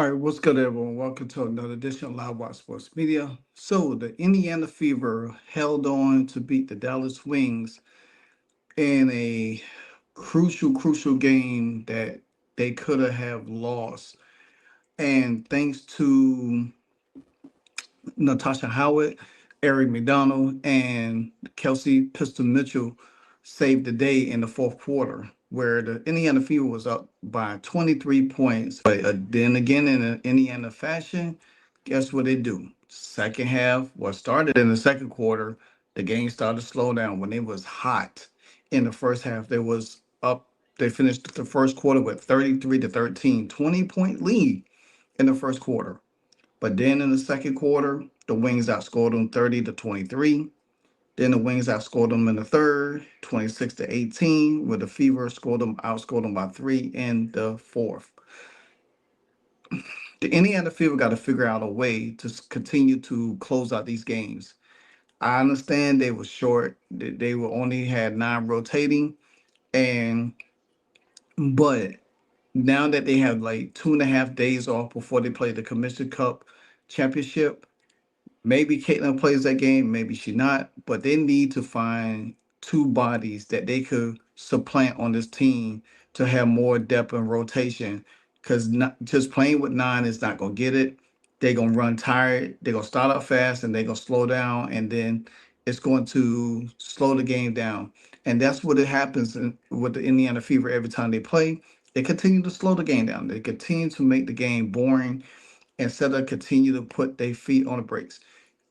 All right, what's good, everyone? Welcome to another edition of Live Watch Sports Media. So, the Indiana Fever held on to beat the Dallas Wings in a crucial game that they could have lost. And thanks to Natasha Howard, Eric McDonald, and Kelsey Pistol Mitchell saved the day in the fourth quarter, where the Indiana Fever was up by 23 points. But then again, in an Indiana fashion, guess what they do? Second half, what started in the second quarter, the game started to slow down. When it was hot in the first half, they was up. They finished the first quarter with 33 to 13, 20-point lead in the first quarter. But then in the second quarter, the Wings outscored them 30 to 23. Then the Wings outscored them in the third, 26 to 18, where the Fever outscored them by three in the fourth. The Indiana Fever got to figure out a way to continue to close out these games. I understand they were short; they were only had nine rotating, and but now that they have like 2.5 days off before they play the Commission Cup championship, maybe Caitlin plays that game, maybe she not, but they need to find two bodies that they could supplant on this team to have more depth and rotation. Because not just playing with nine is not gonna get it. They're gonna run tired. They're gonna start out fast and they're gonna slow down, and then it's going to slow the game down. And that's what it happens with the Indiana Fever every time they play. They continue to slow the game down. They continue to make the game boring instead of continue to put their feet on the brakes.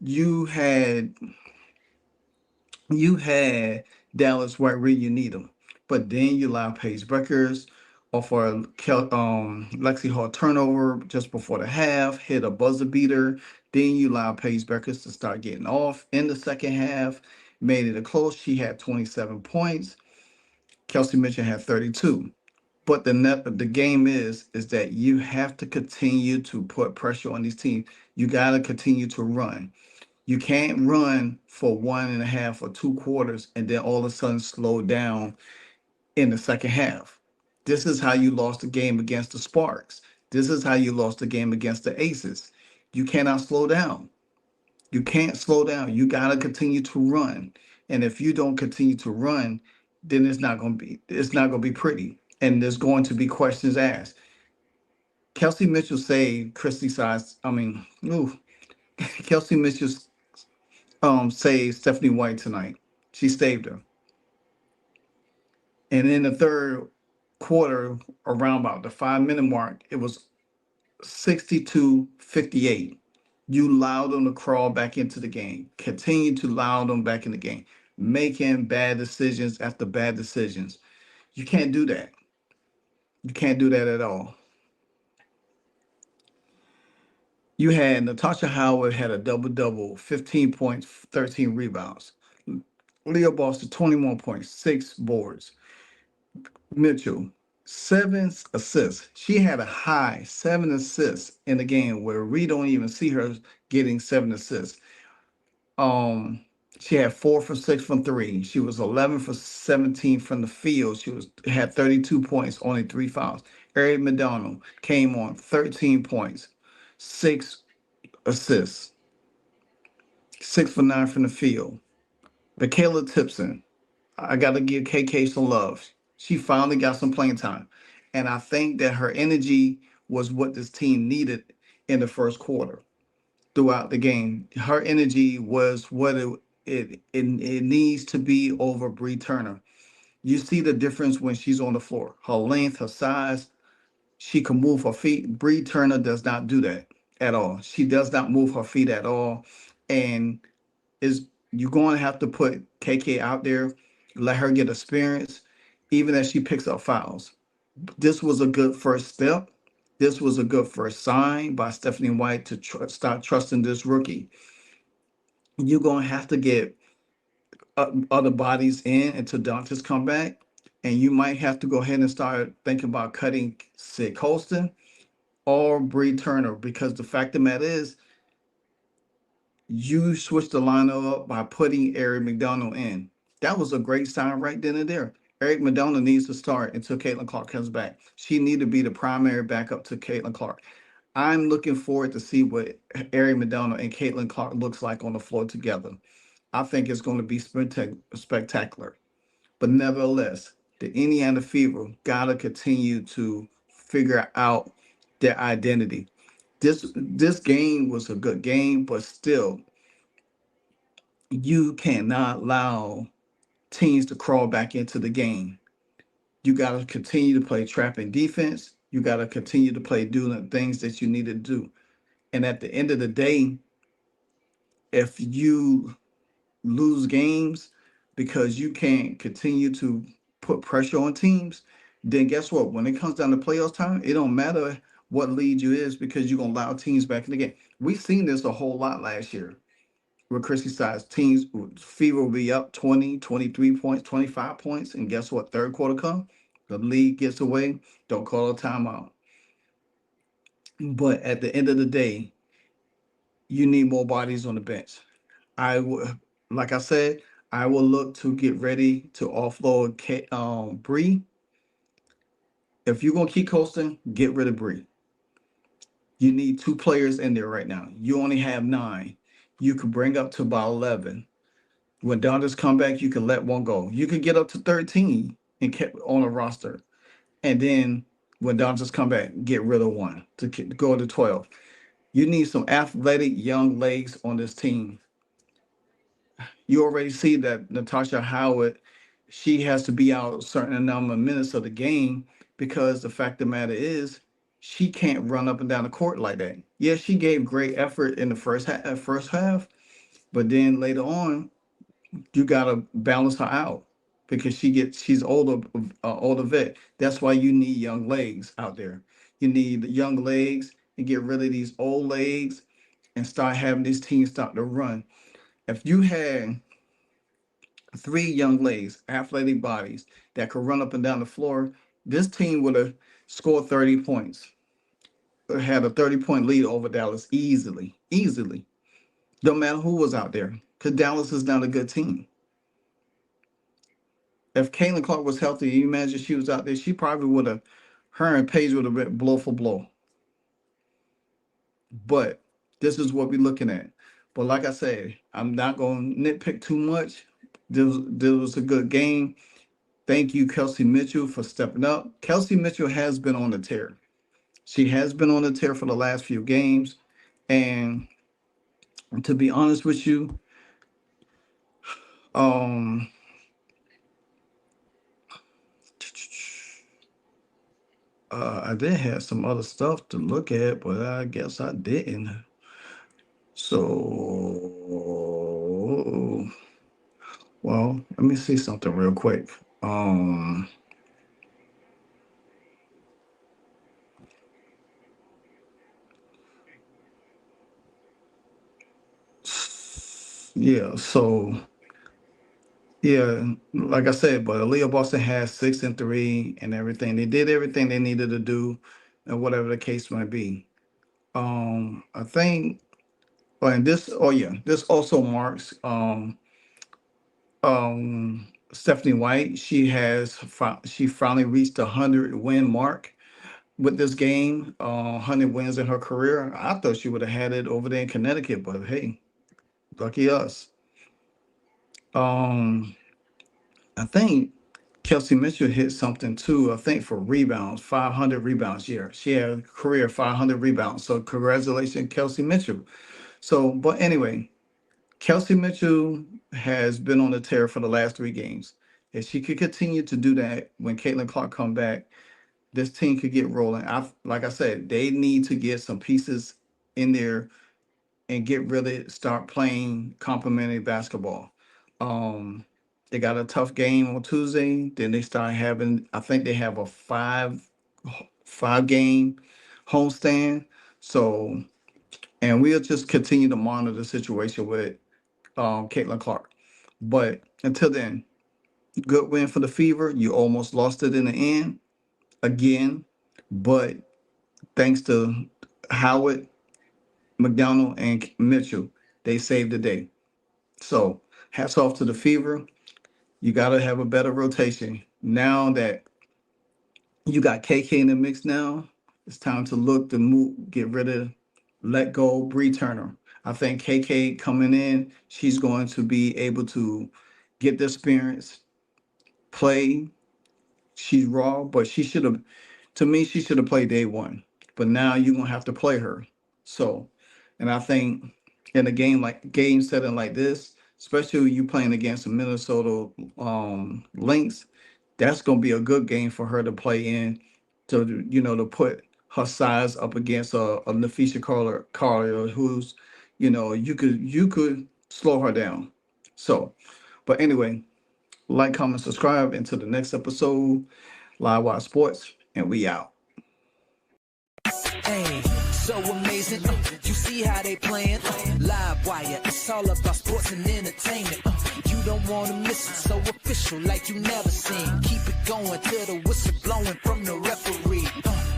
You had you had Dallas right where you need them, but then you allow Paige Bueckers off a Lexi Hall turnover just before the half, hit a buzzer beater. Then you allow Paige Bueckers to start getting off in the second half, made it a close. She had 27 points. Kelsey Mitchell had 32. But the game is that you have to continue to put pressure on these teams. You got to continue to run. You can't run for 1.5 or 2 quarters and then all of a sudden slow down in the second half. This is how you lost the game against the Sparks. This is how you lost the game against the Aces. You cannot slow down. You can't slow down. You got to continue to run. And if you don't continue to run, then it's not going to be pretty. And there's going to be questions asked. Kelsey Mitchell saved Christy Size. I mean, ooh, Kelsey Mitchell saved Stephanie White tonight. She saved her. And in the third quarter, around about the 5 minute mark, it was 62-58. You allowed them to crawl back into the game. Continue to allow them back in the game, making bad decisions after bad decisions. You can't do that. You can't do that at all. You had Natasha Howard had a double double, 15 points, 13 rebounds. Leah Boston, 21 points, 6 boards. Mitchell, 7 assists. She had a high 7 assists in the game where we don't even see her getting 7 assists. Um, she had 4 for 6 from three. She was 11 for 17 from the field. She was had 32 points, only 3 fouls. Eric McDonald came on 13 points, 6 assists, 6 for 9 from the field. Michaela Tipson, I got to give KK some love. She finally got some playing time. And I think that her energy was what this team needed in the first quarter throughout the game. Her energy was what it needs to be over Bree Turner. You see the difference when she's on the floor. Her length, her size, she can move her feet. Bree Turner does not do that at all. She does not move her feet at all. And is you're going to have to put KK out there, let her get experience, even as she picks up fouls. This was a good first step. This was a good first sign by Stephanie White to start trusting this rookie. You're going to have to get other bodies in until Dante's come back. And you might have to go ahead and start thinking about cutting Sid Colston or Bree Turner, because the fact of the matter is, you switched the lineup up by putting Eric McDonald in. That was a great sign right then and there. Eric McDonald needs to start until Caitlin Clark comes back. She need to be the primary backup to Caitlin Clark. I'm looking forward to see what Ari McDonald and Caitlin Clark looks like on the floor together. I think it's going to be spectacular. But nevertheless, the Indiana Fever gotta continue to figure out their identity. This game was a good game, but still, you cannot allow teams to crawl back into the game. You gotta continue to play trapping defense. You gotta continue to play doing the things that you need to do. And at the end of the day, if you lose games because you can't continue to put pressure on teams, then guess what? When it comes down to playoffs time, it don't matter what lead you is because you're gonna allow teams back in the game. We've seen this a whole lot last year with Chrissy size teams. Fever will be up 20, 23 points, 25 points, and guess what? Third quarter come, the league gets away, don't call a timeout. But at the end of the day, you need more bodies on the bench. I would, like I said, I will look to get ready to offload Bree. If you're gonna keep coasting, get rid of Bree. You need two players in there right now. You only have nine. You can bring up to about 11. When Dondas come back, you can let one go. You could get up to 13 and kept on a roster. And then when Dondas come back, get rid of one to go to 12. You need some athletic young legs on this team. You already see that Natasha Howard, she has to be out a certain number of minutes of the game because the fact of the matter is she can't run up and down the court like that. Yeah, she gave great effort in the first half, but then later on, you gotta balance her out because she's older vet. That's why you need young legs out there. You need young legs and get rid of these old legs and start having these teams start to run. If you had three young legs, athletic bodies that could run up and down the floor, this team would have scored 30 points, had a 30-point lead over Dallas easily, easily. Don't matter who was out there, because Dallas is not a good team. If Caitlin Clark was healthy, you imagine she was out there, she probably would have, her and Paige would have been blow for blow. But this is what we're looking at. But like I said, I'm not going to nitpick too much. This was a good game. Thank you, Kelsey Mitchell, for stepping up. Kelsey Mitchell has been on the tear. She has been on the tear for the last few games. And to be honest with you, um, I did have some other stuff to look at, but I guess I didn't. So, well, let me see something real quick. Um, yeah, so yeah, like I said, but Aaliyah Boston has 6-3 and everything. They did everything they needed to do, and whatever the case might be. I think, and this also marks Stephanie White. She finally reached the 100 win mark with this game. 100 wins in her career. I thought she would have had it over there in Connecticut, but hey, lucky us. Um, I think Kelsey Mitchell hit something too. I think for rebounds, 500 rebounds. Yeah, she had a career 500 rebounds. So congratulations, Kelsey Mitchell. So, but anyway, Kelsey Mitchell has been on the tear for the last three games. If she could continue to do that when Caitlin Clark come back, this team could get rolling. Like I said, they need to get some pieces in there and get really start playing complementary basketball. Um, they got a tough game on Tuesday. Then they start having, I think they have a five game homestand. So, and we'll just continue to monitor the situation with Caitlin Clark. But until then, good win for the Fever. You almost lost it in the end again, but thanks to Howard, McDonald, and Mitchell, they saved the day. So hats off to the Fever. You got to have a better rotation now that you got KK in the mix now. It's time to look to move, get rid of, let go, Bree Turner. I think KK coming in, she's going to be able to get the experience, play. She's raw, but she should have, to me, she should have played day one. But now you're gonna have to play her. So, and I think in a game setting like this, especially you playing against the Minnesota Lynx, that's gonna be a good game for her to play in, to to put her size up against a Nafisha Carter, who's, you could slow her down. So, but anyway, like, comment, subscribe. Until the next episode, Live Wire Sports, and we out. Hey, so amazing. You see how they playing? Live Wire, it's all about sports and entertainment. You don't want to miss it, so official like you never seen. Keep it going till the whistle blowing from the referee.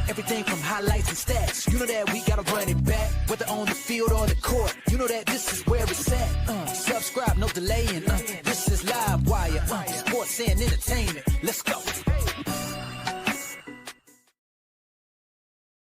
Everything from highlights and stats. You know that we gotta run it back, whether on the field or the court. You know that this is where it's at. Subscribe, no delaying. This is Live Wire, sports and entertainment. Let's go.